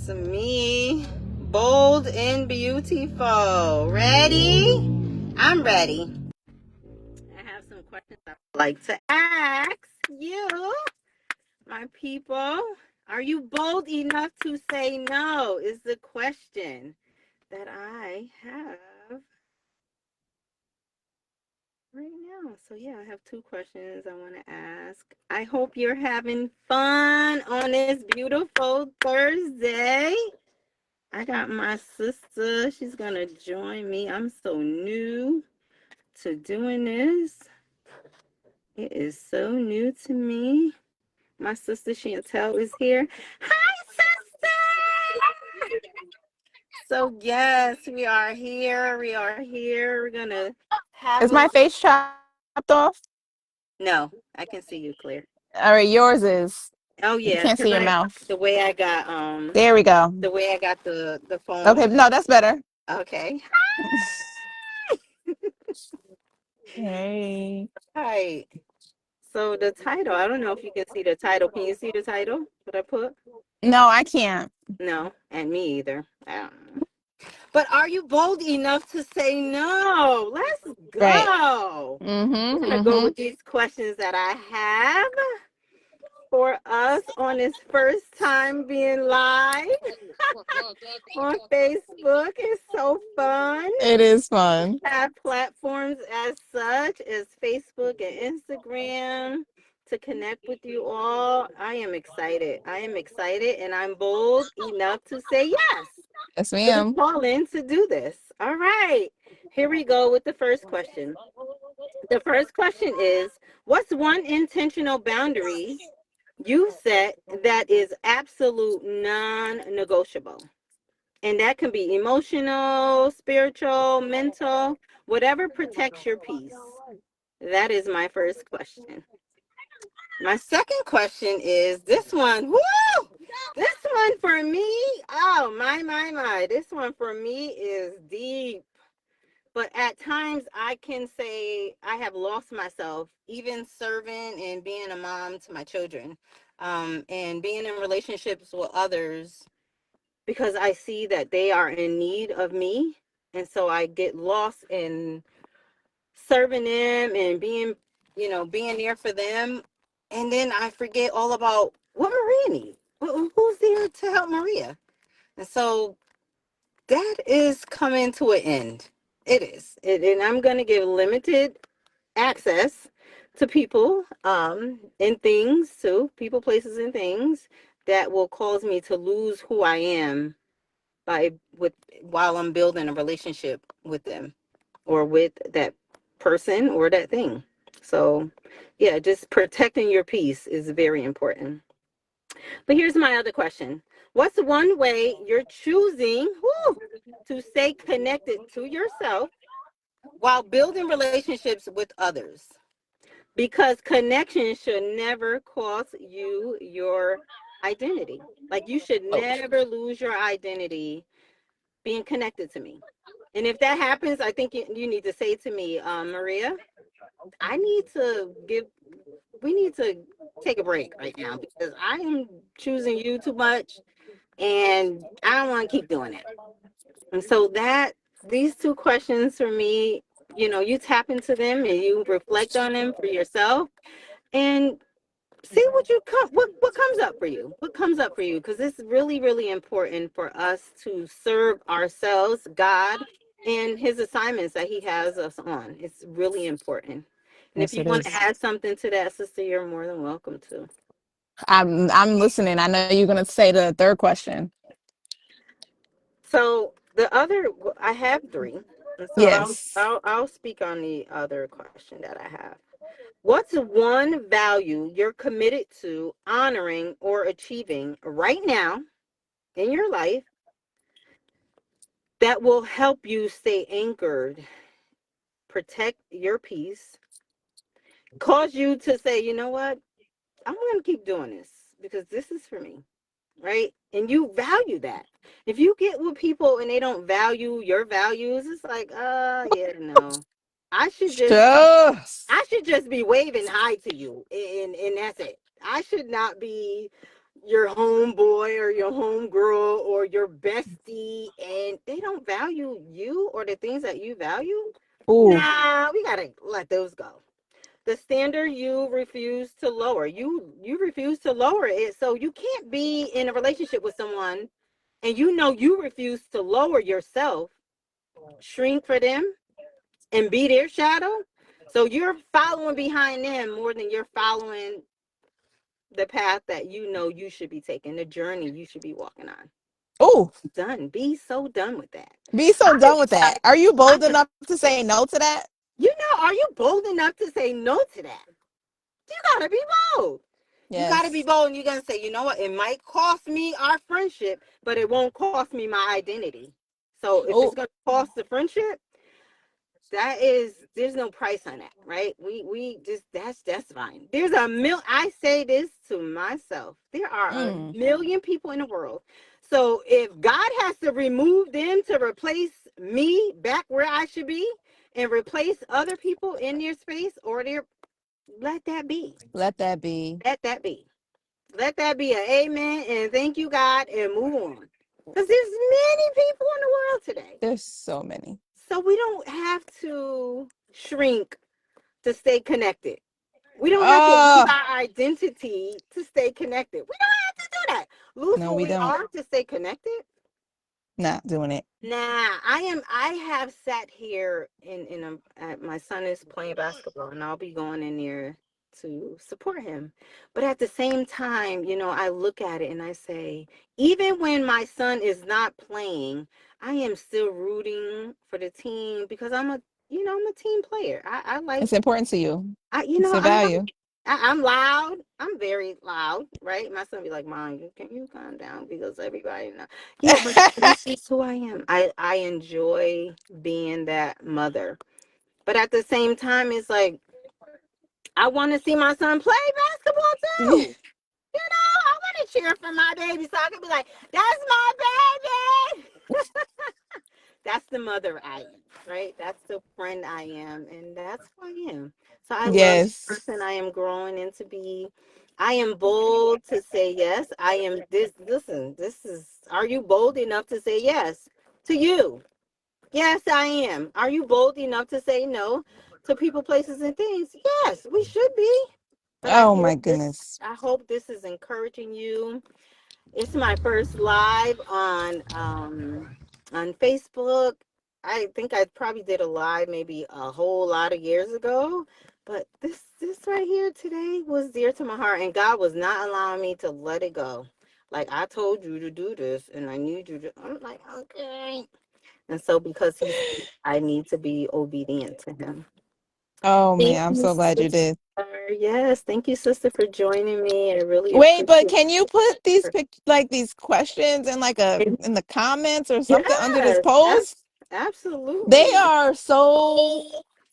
Yes, me. Bold and beautiful. Ready? I'm ready. I have some questions I would like to ask you, my people. Are you bold enough to say no? Is the question that I have right now. So, yeah, I have two questions I want to ask. I hope you're having fun on this beautiful Thursday. I got my sister. She's going to join me. I'm so new to doing this. It is so new to me. My sister Chantel is here. Hi, sister! So, yes, we are here. We are here. We're going to have Is a... my face chopped off? No, I can see you clear. All right, yours is. Oh, You yeah, can't see because your mouth. the way I got There we go. the phone. Okay, no, that's better. Okay. Hey. Hi. So the title, I don't know if you can see the title. Can you see the title that I put? No, I can't. No, and me either. I don't know. But are you bold enough to say no? Let's Right. go. We're Mm-hmm. gonna go Mm-hmm. with these questions that I have for us on this first time being live on Facebook. It's so fun. It is fun. Have platforms as such as Facebook and Instagram to connect with you all. I am excited. I am excited and I'm bold enough to say yes Yes, to the ma'am. call in to do this. All right. Here we go with the first question. The first question is, what's one intentional boundary you set that is absolute non-negotiable? And that can be emotional, spiritual, mental, whatever protects your peace. That is my first question. My second question is this one. Woo! This one for me. Oh, my. This one for me is deep. But at times I can say I have lost myself, even serving and being a mom to my children, and being in relationships with others because I see that they are in need of me. And so I get lost in serving them and being there for them. And then I forget all about what Maria needs. Who's there to help Maria? And so that is coming to an end. It is. And I'm going to give limited access to people and things too, people, places, and things that will cause me to lose who I am by with while I'm building a relationship with them or with that person or that thing. So, yeah, just protecting your peace is very important. But here's my other question. What's one way you're choosing to stay connected to yourself while building relationships with others? Because connection should never cost you your identity. Like you should Oh, never lose your identity being connected to me. And if that happens, I think you need to say to me, Maria, I need to give, we need to take a break right now because I am choosing you too much and I don't want to keep doing it. And so these two questions for me, you tap into them and you reflect on them for yourself and see what comes up for you. What comes up for you? Because it's really, really important for us to serve ourselves, God, and his assignments that he has us on. It's really important. And if yes, you it want to is. add something to that, sister, you're more than welcome to. I'm listening. I know you're gonna say the third question. So I have three. And so Yes. I'll speak on the other question that I have. What's one value you're committed to honoring or achieving right now in your life that will help you stay anchored, protect your peace, cause you to say, you know what, I'm going to keep doing this because this is for me, right? And you value that. If you get with people and they don't value your values, it's like, yeah, no. I should just Sure. I should just be waving hi to you and that's it. I should not be your homeboy or your homegirl or your bestie and they don't value you or the things that you value, Ooh. nah, we gotta let those go. The standard you refuse to lower. You refuse to lower it. So you can't be in a relationship with someone and you know you refuse to lower yourself, shrink for them, and be their shadow. So you're following behind them more than you're following the path that you know you should be taking, the journey you should be walking on. Ooh. Done. Be so done with that. Be so I, done with that. Are you I, bold enough to say no to that? are you bold enough to say no to that? You gotta be bold. You got to be Yes. bold and you're going to say, you know what? It might cost me our friendship, but it won't cost me my identity. So if it's Oh, going to cost the friendship, there's no price on that, right? We just that's fine. I say this to myself. There are a mm, million people in the world. So if God has to remove them to replace me back where I should be and replace other people in their space or their let that be. let that be. Let that be. Let that be an amen and thank you, God, and move on. Because there's many people in the world today. There's so many. So we don't have to shrink to stay connected. We don't have to lose Oh, our identity to stay connected. We don't have to do that. Lose no, who we we don't. are to stay connected. Not doing it. Nah, I have sat here my son is playing basketball and I'll be going in there to support him. But at the same time, I look at it and I say, even when my son is not playing, I am still rooting for the team because I'm a team player. I like It's important to you. I you It's know a I like value. I'm loud. I'm very loud, right? My son be like, "Mom, can you calm down?" Because everybody know. Yeah, but that's just who I am. I enjoy being that mother, but at the same time, it's like I want to see my son play basketball too. I want to cheer for my baby, so I can be like, "That's my baby." That's the mother I am, right? That's the friend I am, and that's who I am. So I love the Yes. person I am growing into be. I am bold to say yes. I am this. Listen, this is. Are you bold enough to say yes to you? Yes, I am. Are you bold enough to say no to people, places, and things? Yes, we should be. But I Oh my hope this. goodness. I hope this is encouraging you. It's my first live on Facebook. I think I probably did a live maybe a whole lot of years ago, but this right here today was dear to my heart, and God was not allowing me to let it go. Like I told you to do this, and I need you to. I'm like, okay. And so because he's, I need to be obedient to him. Oh Thank man, I'm you, so glad you sister. did. Yes, thank you, sister, for joining me. I really Wait, but appreciate can you put these it. these questions in in the comments or something under this Yes, post? They absolutely. are so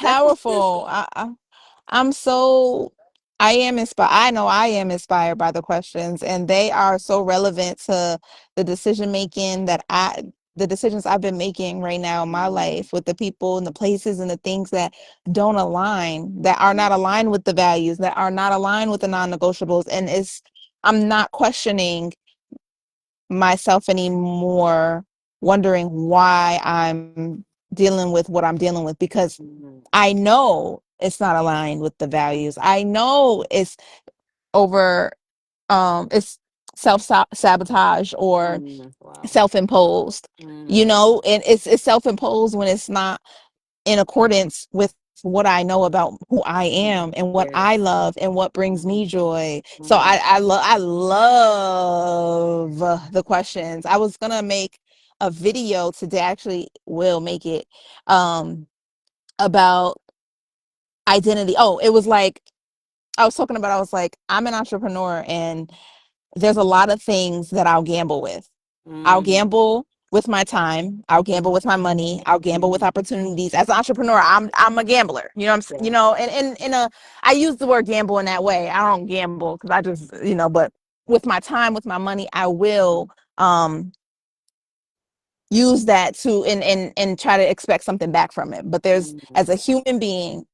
That's what it is. powerful. I'm so I am inspired. I know I am inspired by the questions, and they are so relevant to the decision making the decisions I've been making right now in my Mm, life with the people and the places and the things that don't align, that are not aligned with the values, that are not aligned with the non-negotiables. And I'm not questioning myself anymore, wondering why I'm dealing with what I'm dealing with because mm, I know it's not aligned with the values. I know it's over it's self-sabotage or wow. self-imposed, Mm, and it's self-imposed when it's not in accordance with what I know about who I am and what I yes. love and what brings me joy. So Mm, I love the questions. I was gonna make a video today, actually will make it, about identity. Oh, it was like I was like, I'm an entrepreneur and there's a lot of things that I'll gamble with. I'll mm, gamble with my time. I'll gamble with my money. I'll gamble with mm, opportunities. As an entrepreneur, I'm a gambler. yes. and in a I use the word gamble in that way. I don't gamble because I just, but with my time, with my money, I will use that to and try to expect something back from it. But there's Mm, as a human being,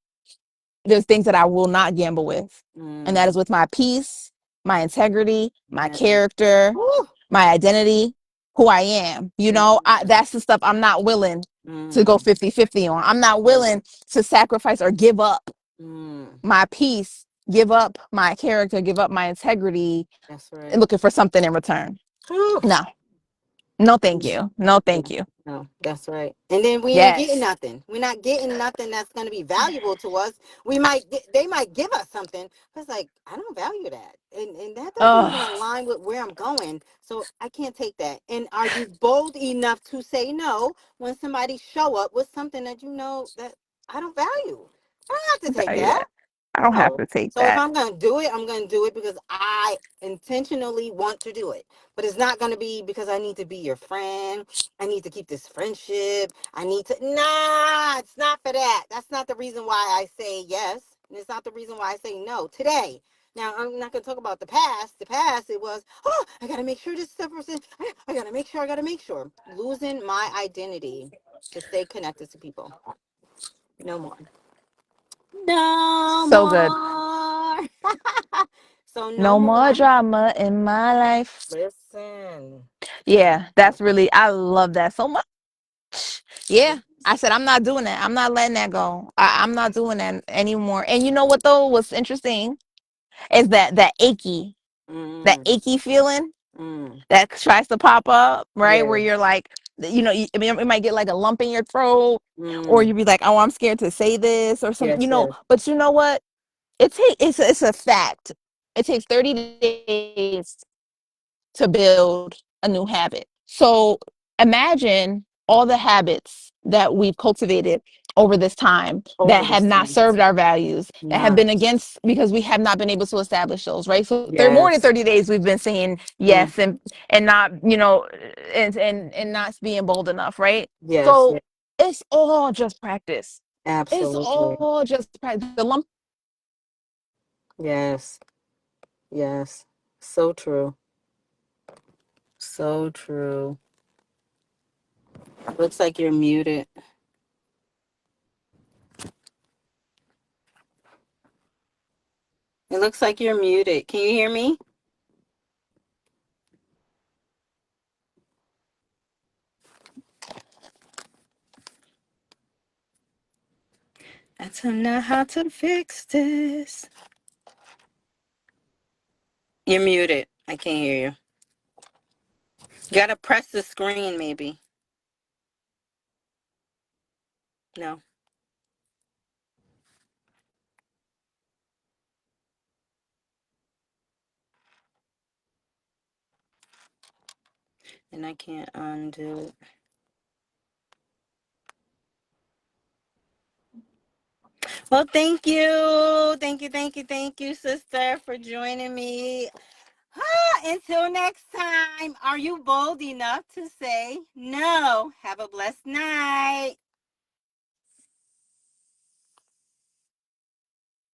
there's things that I will not gamble with. And that mm, is with my peace, my integrity, my Yeah. character, Woo. my identity, who I am. That's the stuff I'm not willing to go Mm. 50-50 on. I'm not Yeah. willing to sacrifice or give up Mm. my peace, give up my character, give up my integrity, That's right. looking for something in return. Whew. No, no, thank you. No, Yeah. thank you. No, that's right. And then we ain't getting Yes. nothing. We're not getting nothing that's going to be valuable to us. They might give us something, but it's like, I don't value that. And that doesn't even Oh, align with where I'm going. So I can't take that. And are you bold enough to say no when somebody show up with something that you know that I don't value? I don't have to take value that. that. I don't have No. to take So if that. I'm going to do it, I'm going to do it because I intentionally want to do it. But it's not going to be because I need to be your friend. I need to keep this friendship. I need to. Nah, it's not for that. That's not the reason why I say yes. And it's not the reason why I say no today. Now, I'm not going to talk about the past. The past, it was, oh, I got to make sure this stuff is, I got to make sure, I got to make sure. Losing my identity to stay connected to people. No more. No So good. more. So no No more more. drama in my life. Listen. Yeah, that's really, I love that so much. Yeah. I said, I'm not doing that. I'm not letting that go. I'm not doing that anymore. And you know what, though? What's interesting is that Mm, achy feeling mm, that tries to pop up, right? Where yeah. you're like, I mean, it might get like a lump in your throat, or Mm, you'd be like, oh, I'm scared to say this or something, yes, yes. but you know what? It's a fact. It takes 30 days to build a new habit. So imagine all the habits that we've cultivated over this time that Over have this not time. served our values, that have Nah. been against because we have not been able to establish those, right? So more than Yes. 30 days we've been saying Mm, yes and not, and not being bold enough, right? yes. So Yes. it's all just practice. It's Absolutely. all just practice. The lump Yes. Yes. So true. So true. Looks like you're muted. It looks like you're muted. Can you hear me? I don't know how to fix this. You're muted. I can't hear you. You gotta press the screen, maybe. No. And I can't undo it. Well, thank you. Thank you, thank you, thank you, sister, for joining me. Until next time, are you bold enough to say no? Have a blessed night.